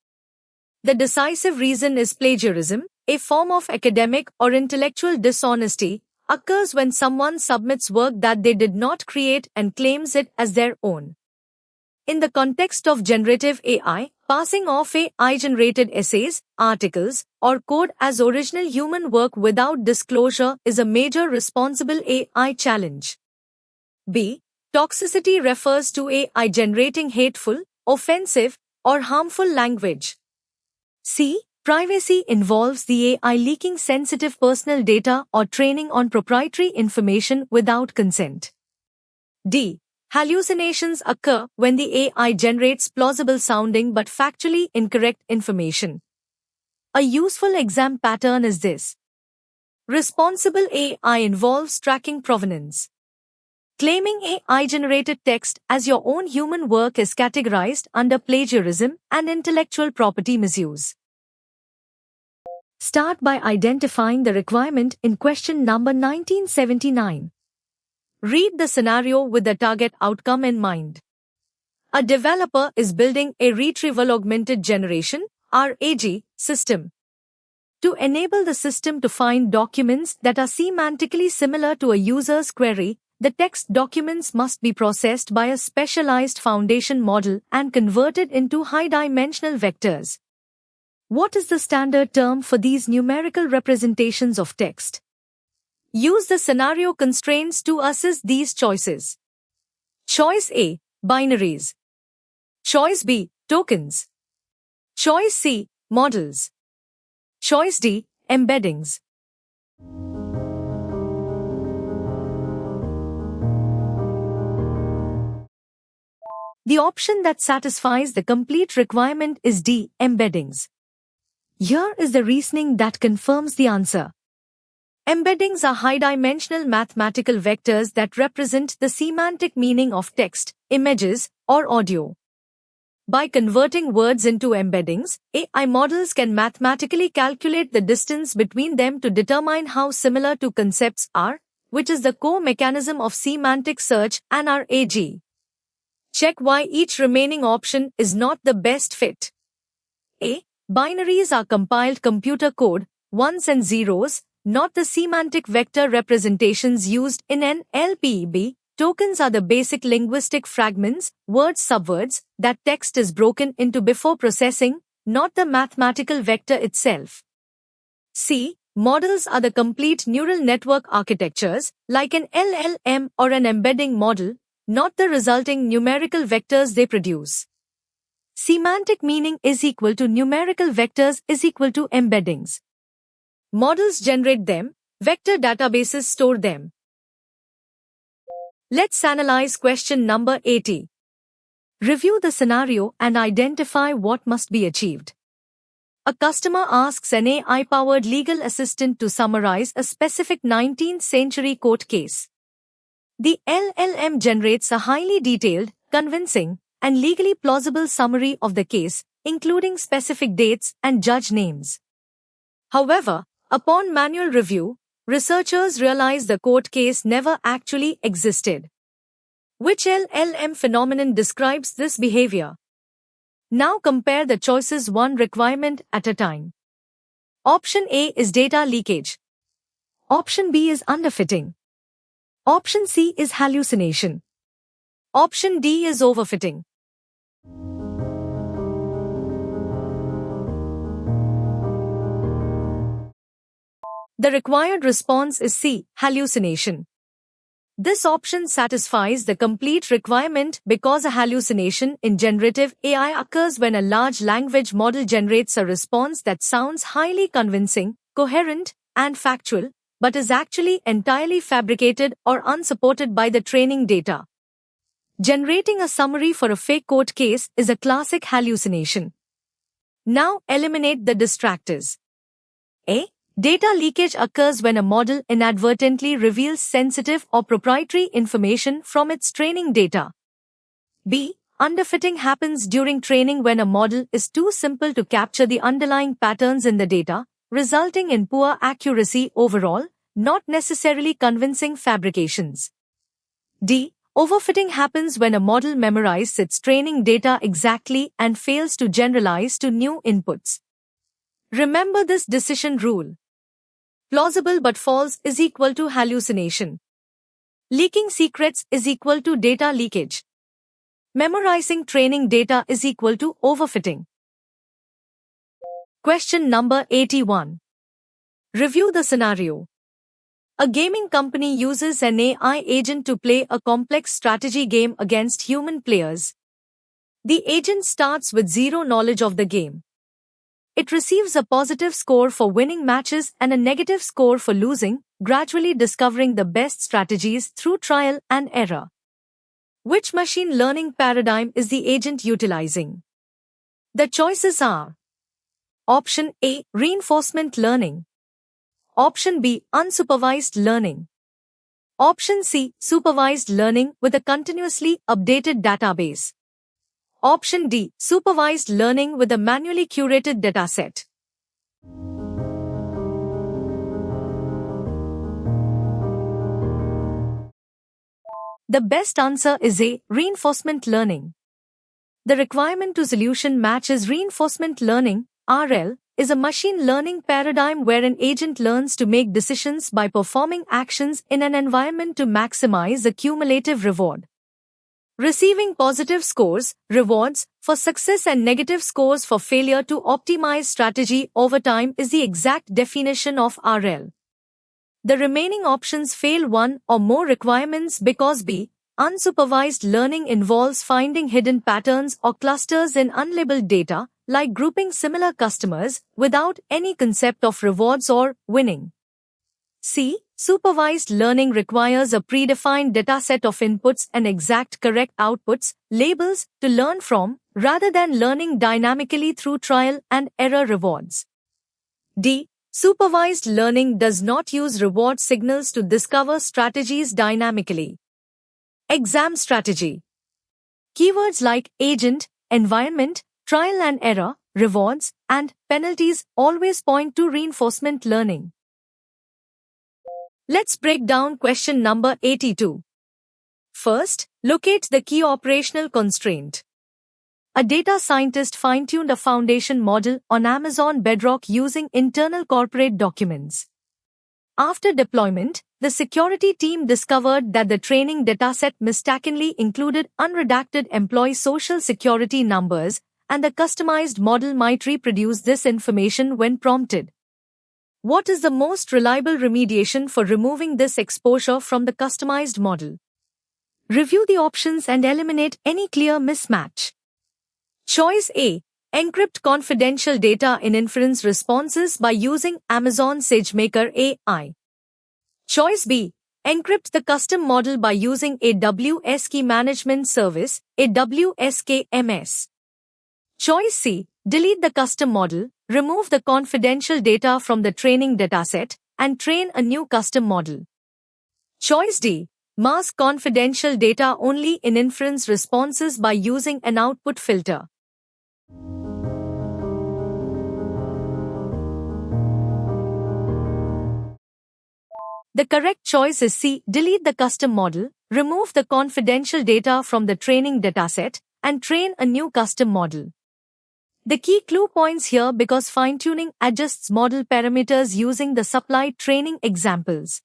The decisive reason is plagiarism, a form of academic or intellectual dishonesty, occurs when someone submits work that they did not create and claims it as their own. In the context of generative AI, passing off AI-generated essays, articles, or code as original human work without disclosure is a major responsible AI challenge. B. Toxicity refers to AI generating hateful, offensive, or harmful language. C. Privacy involves the AI leaking sensitive personal data or training on proprietary information without consent. D. Hallucinations occur when the AI generates plausible sounding but factually incorrect information. A useful exam pattern is this. Responsible AI involves tracking provenance. Claiming AI-generated text as your own human work is categorized under plagiarism and intellectual property misuse. Start by identifying the requirement in question number 1979. Read the scenario with the target outcome in mind. A developer is building a retrieval augmented generation (RAG) system. To enable the system to find documents that are semantically similar to a user's query, the text documents must be processed by a specialized foundation model and converted into high-dimensional vectors. What is the standard term for these numerical representations of text? Use the scenario constraints to assess these choices. Choice A, binaries. Choice B, tokens. Choice C, models. Choice D, embeddings. The option that satisfies the complete requirement is D, embeddings. Here is the reasoning that confirms the answer. Embeddings are high-dimensional mathematical vectors that represent the semantic meaning of text, images, or audio. By converting words into embeddings, AI models can mathematically calculate the distance between them to determine how similar two concepts are, which is the core mechanism of semantic search and RAG. Check why each remaining option is not the best fit. A. Binaries are compiled computer code, ones and zeros, not the semantic vector representations used in NLP. B. Tokens are the basic linguistic fragments, words subwords, that text is broken into before processing, not the mathematical vector itself. C. Models are the complete neural network architectures, like an LLM or an embedding model, not the resulting numerical vectors they produce. Semantic meaning is equal to numerical vectors is equal to embeddings. Models generate them, vector databases store them. Let's analyze question number 80. Review the scenario and identify what must be achieved. A customer asks an AI-powered legal assistant to summarize a specific 19th century court case. The LLM generates a highly detailed, convincing, and legally plausible summary of the case, including specific dates and judge names. However, upon manual review, researchers realize the court case never actually existed. Which LLM phenomenon describes this behavior? Now compare the choices one requirement at a time. Option A is data leakage. Option B is underfitting. Option C is hallucination. Option D is overfitting. The required response is C, hallucination. This option satisfies the complete requirement because a hallucination in generative AI occurs when a large language model generates a response that sounds highly convincing, coherent, and factual, but is actually entirely fabricated or unsupported by the training data. Generating a summary for a fake court case is a classic hallucination. Now eliminate the distractors. A. Data leakage occurs when a model inadvertently reveals sensitive or proprietary information from its training data. B. Underfitting happens during training when a model is too simple to capture the underlying patterns in the data, resulting in poor accuracy overall, not necessarily convincing fabrications. D. Overfitting happens when a model memorizes its training data exactly and fails to generalize to new inputs. Remember this decision rule. Plausible but false is equal to hallucination. Leaking secrets is equal to data leakage. Memorizing training data is equal to overfitting. Question number 81. Review the scenario. A gaming company uses an AI agent to play a complex strategy game against human players. The agent starts with zero knowledge of the game. It receives a positive score for winning matches and a negative score for losing, gradually discovering the best strategies through trial and error. Which machine learning paradigm is the agent utilizing? The choices are: Option A, reinforcement learning. Option B, unsupervised learning. Option C, supervised learning with a continuously updated database. Option D, supervised learning with a manually curated dataset. The best answer is A, reinforcement learning. The requirement to solution match is reinforcement learning, RL, is a machine learning paradigm where an agent learns to make decisions by performing actions in an environment to maximize the cumulative reward. Receiving positive scores, rewards, for success and negative scores for failure to optimize strategy over time is the exact definition of RL. The remaining options fail one or more requirements because B. Unsupervised learning involves finding hidden patterns or clusters in unlabeled data, like grouping similar customers, without any concept of rewards or winning. C. Supervised learning requires a predefined dataset of inputs and exact correct outputs, labels, to learn from, rather than learning dynamically through trial and error rewards. D. Supervised learning does not use reward signals to discover strategies dynamically. Exam strategy. Keywords like agent, environment, trial and error, rewards, and penalties always point to reinforcement learning. Let's break down question number 82. First, locate the key operational constraint. A data scientist fine-tuned a foundation model on Amazon Bedrock using internal corporate documents. After deployment, the security team discovered that the training dataset mistakenly included unredacted employee social security numbers, and the customized model might reproduce this information when prompted. What is the most reliable remediation for removing this exposure from the customized model? Review the options and eliminate any clear mismatch. Choice A. Encrypt confidential data in inference responses by using Amazon SageMaker AI. Choice B. Encrypt the custom model by using AWS Key Management Service, AWS KMS. Choice C. Delete the custom model, remove the confidential data from the training dataset, and train a new custom model. Choice D. Mask confidential data only in inference responses by using an output filter. The correct choice is C. Delete the custom model, remove the confidential data from the training dataset, and train a new custom model. The key clue points here because fine-tuning adjusts model parameters using the supplied training examples.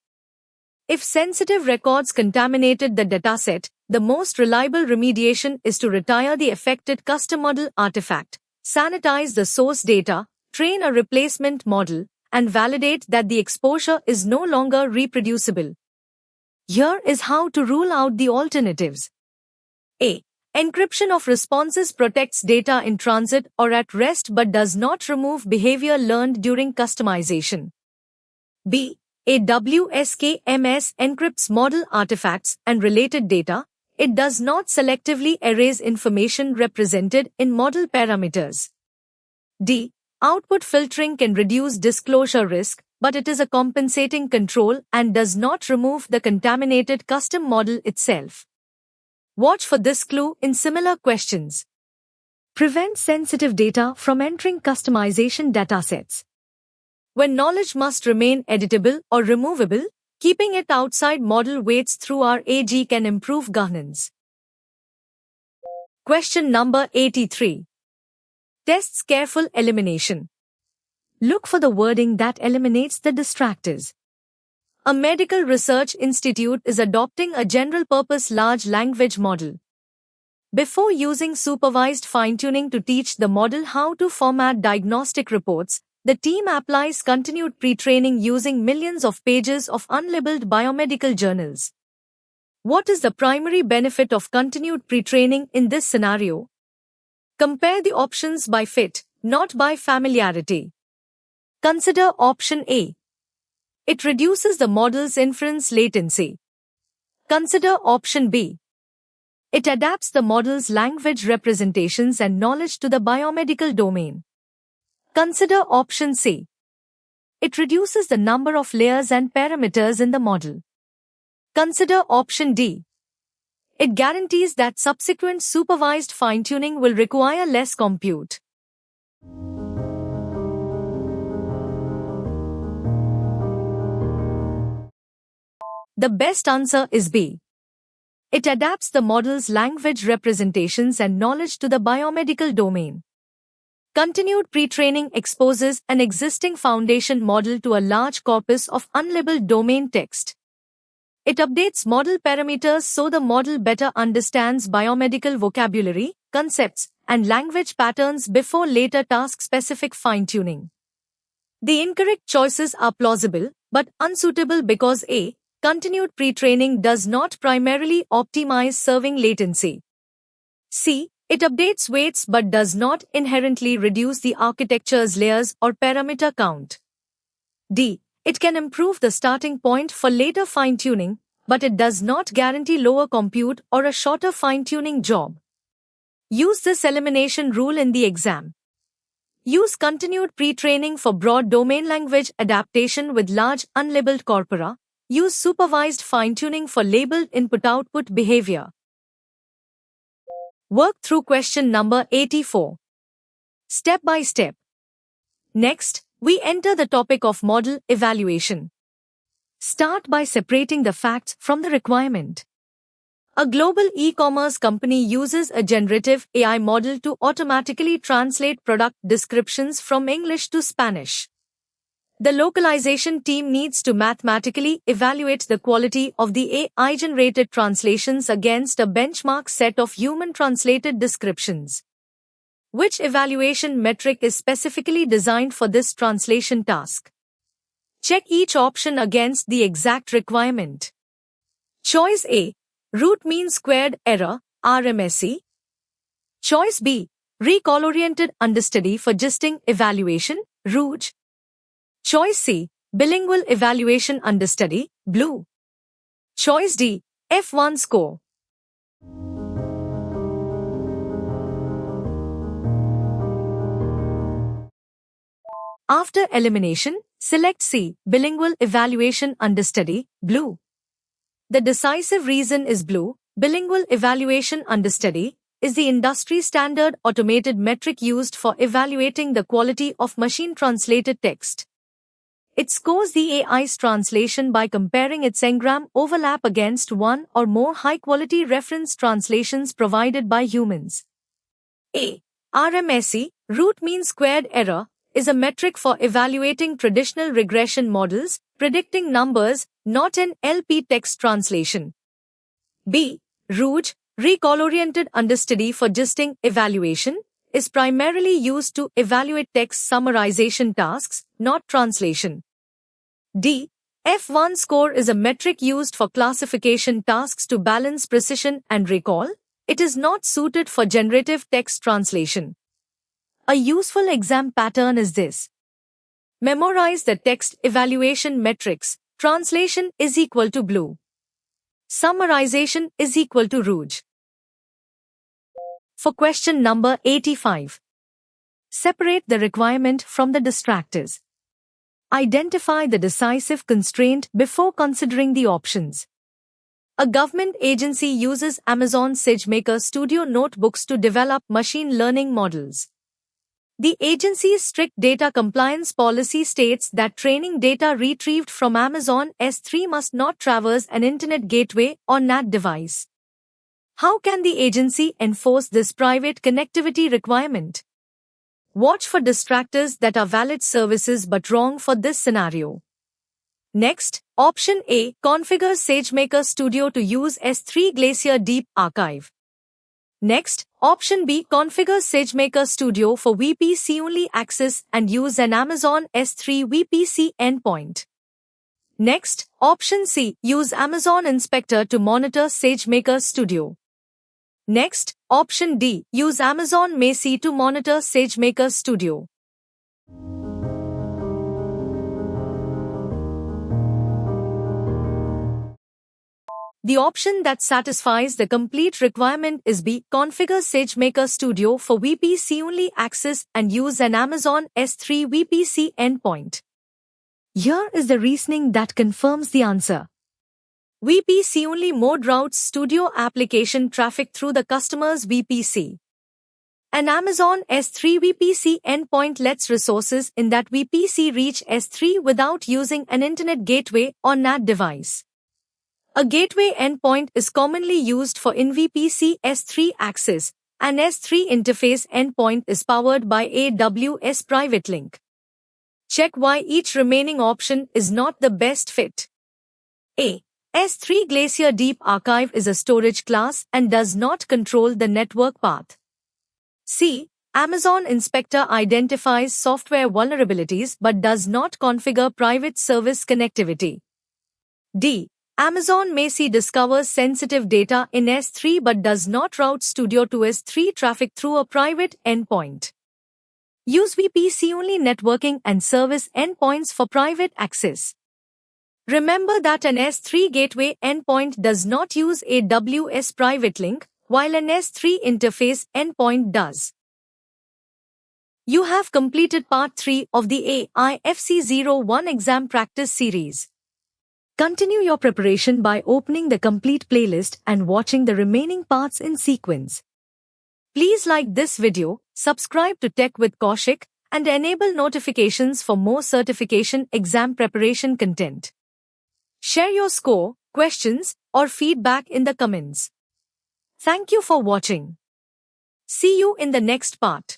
If sensitive records contaminated the dataset, the most reliable remediation is to retire the affected custom model artifact, sanitize the source data, train a replacement model, and validate that the exposure is no longer reproducible. Here is how to rule out the alternatives. A. Encryption of responses protects data in transit or at rest but does not remove behavior learned during customization. B. AWS KMS encrypts model artifacts and related data. It does not selectively erase information represented in model parameters. D. Output filtering can reduce disclosure risk, but it is a compensating control and does not remove the contaminated custom model itself. Watch for this clue in similar questions. Prevent sensitive data from entering customization datasets. When knowledge must remain editable or removable, keeping it outside model weights through RAG can improve governance. Question number 83. Tests careful elimination. Look for the wording that eliminates the distractors. A medical research institute is adopting a general-purpose large language model. Before using supervised fine-tuning to teach the model how to format diagnostic reports, the team applies continued pre-training using millions of pages of unlabeled biomedical journals. What is the primary benefit of continued pre-training in this scenario? Compare the options by fit, not by familiarity. Consider option A. It reduces the model's inference latency. Consider option B. It adapts the model's language representations and knowledge to the biomedical domain. Consider option C. It reduces the number of layers and parameters in the model. Consider option D. It guarantees that subsequent supervised fine-tuning will require less compute. The best answer is B. It adapts the model's language representations and knowledge to the biomedical domain. Continued pre-training exposes an existing foundation model to a large corpus of unlabeled domain text. It updates model parameters so the model better understands biomedical vocabulary, concepts, and language patterns before later task-specific fine-tuning. The incorrect choices are plausible, but unsuitable because A. Continued pre-training does not primarily optimize serving latency. C. It updates weights but does not inherently reduce the architecture's layers or parameter count. D. It can improve the starting point for later fine-tuning, but it does not guarantee lower compute or a shorter fine-tuning job. Use this elimination rule in the exam. Use continued pre-training for broad domain language adaptation with large unlabeled corpora. Use supervised fine-tuning for labeled input-output behavior. Work through question number 84. Step by step. Next, we enter the topic of model evaluation. Start by separating the facts from the requirement. A global e-commerce company uses a generative AI model to automatically translate product descriptions from English to Spanish. The localization team needs to mathematically evaluate the quality of the AI-generated translations against a benchmark set of human-translated descriptions. Which evaluation metric is specifically designed for this translation task? Check each option against the exact requirement. Choice A. Root mean squared error, RMSE. Choice B. Recall-oriented understudy for gisting evaluation, ROUGE. Choice C. Bilingual evaluation understudy, BLUE. Choice D. F1 score. After elimination, select C. Bilingual evaluation understudy, BLUE. The decisive reason is BLUE. Bilingual evaluation understudy is the industry-standard automated metric used for evaluating the quality of machine-translated text. It scores the AI's translation by comparing its engram overlap against one or more high-quality reference translations provided by humans. A. RMSE, root mean squared error, is a metric for evaluating traditional regression models, predicting numbers, not an LP text translation. B. ROUGE, recall-oriented understudy for gisting evaluation, is primarily used to evaluate text summarization tasks, not translation. D. F1 score is a metric used for classification tasks to balance precision and recall. It is not suited for generative text translation. A useful exam pattern is this. Memorize the text evaluation metrics. Translation is equal to BLUE. Summarization is equal to ROUGE. For question number 85. Separate the requirement from the distractors. Identify the decisive constraint before considering the options. A government agency uses Amazon SageMaker Studio notebooks to develop machine learning models. The agency's strict data compliance policy states that training data retrieved from Amazon S3 must not traverse an internet gateway or NAT device. How can the agency enforce this private connectivity requirement? Watch for distractors that are valid services but wrong for this scenario. Next, option A, configure SageMaker Studio to use S3 Glacier Deep Archive. Next, option B, configure SageMaker Studio for VPC-only access and use an Amazon S3 VPC endpoint. Next, option C, use Amazon Inspector to monitor SageMaker Studio. Next, option D, use Amazon Macie to monitor SageMaker Studio. The option that satisfies the complete requirement is B, configure SageMaker Studio for VPC-only access and use an Amazon S3 VPC endpoint. Here is the reasoning that confirms the answer. VPC-only mode routes Studio application traffic through the customer's VPC. An Amazon S3 VPC endpoint lets resources in that VPC reach S3 without using an internet gateway or NAT device. A gateway endpoint is commonly used for in-VPC S3 access, An S3 interface endpoint is powered by AWS Private Link. Check why each remaining option is not the best fit. A. S3 Glacier Deep Archive is a storage class and does not control the network path. C. Amazon Inspector identifies software vulnerabilities but does not configure private service connectivity. D. Amazon discovers sensitive data in S3 but does not route Studio to S3 traffic through a private endpoint. Use VPC-only networking and service endpoints for private access. Remember that an S3 gateway endpoint does not use AWS Private Link, while an S3 interface endpoint does. You have completed Part 3 of the AIF-C01 exam practice series. Continue your preparation by opening the complete playlist and watching the remaining parts in sequence. Please like this video, subscribe to Tech with Kaushik, and enable notifications for more certification exam preparation content. Share your score, questions, or feedback in the comments. Thank you for watching. See you in the next part.